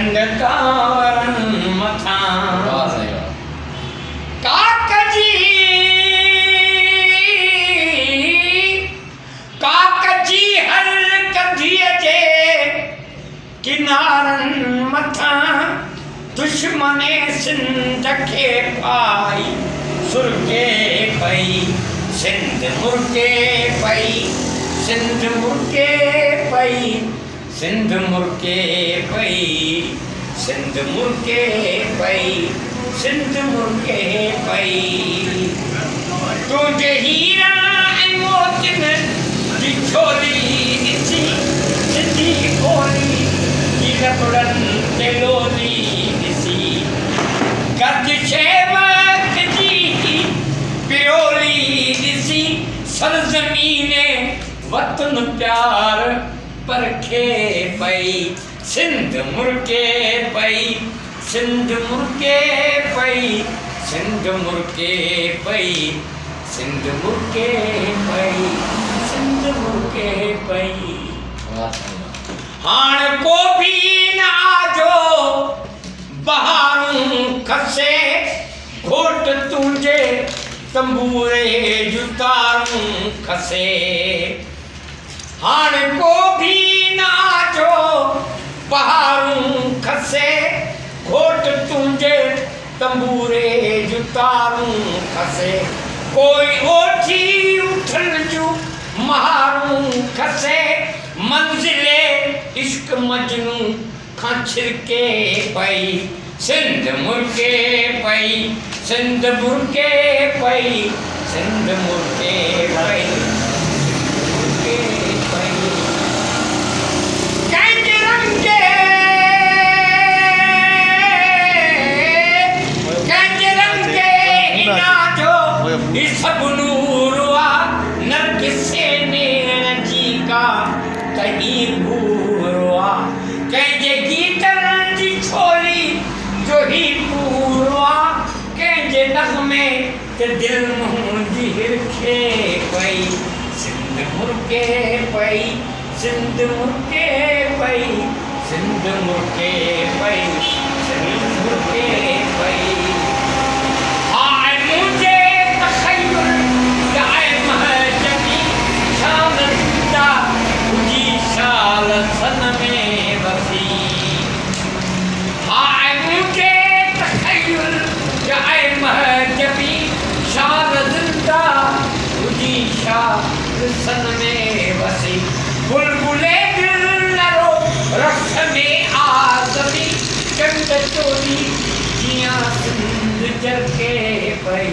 रंग कावरन मथा काकजी हर कधीअ जे किनारन मथा दुश्मने सिंध के पाई सुरके पई सिंध मुर्के पई सिंध मुर्के पई सिंध मुर्के पई सिंध मुर्के पई सिंध मुर्के पई तुझे हीरा मोतिन की छोली ॾिसी सिंधी ॿोली की लपड़नि ते लोली ॾिसी गर्दिशे वक्त जी पिरोली ॾिसी सरज़मीने वतन प्यार परखे पई सिंध मुर्के पई सिंध मुर्के पई सिंध मुर्के पई सिंध मुर्के पई सिंध मुर्के पई हाण को भी न आजो बहारूं खसे घोट तुंहिंजे तंबूरे जुतारूं खसे हाण को भी न आजो बहारूं खसे घोट तुंहिंजे तंबूरे जुतारूं खसे कोई ओठी उठल जूं महारूं खसे मंजिले इश्क मजनू खां छिरके पई सिंध मुर्के पई सिंध मुर्के पई सिंध मुर्के पई मुर्के पई कंहिंजे रंगे हिना जो ही सभु नूर आहे नरगिसे नेण जी का कहीं पूरवा कंहिंजे गीतनि जी छोली जो ही पूरवा कंहिंजे नग़मे ते दिल मुंहिंजी हिरखे पई सिंध मुर्के पई सिंध मुर्के पई सिंध मुर्के पई सिंध मुर्के पई हाय मुंहिंजे तख़य्युल जाए महजबी शानंदा शाल सन में वसी हाय मुझे तख़य्युल जाए महजबी शाल जिंदा तुझी शाल सन में वसी बुलबुले दिल नरो रख में आज़मी चंद चोरी जियां सिंध जरके पई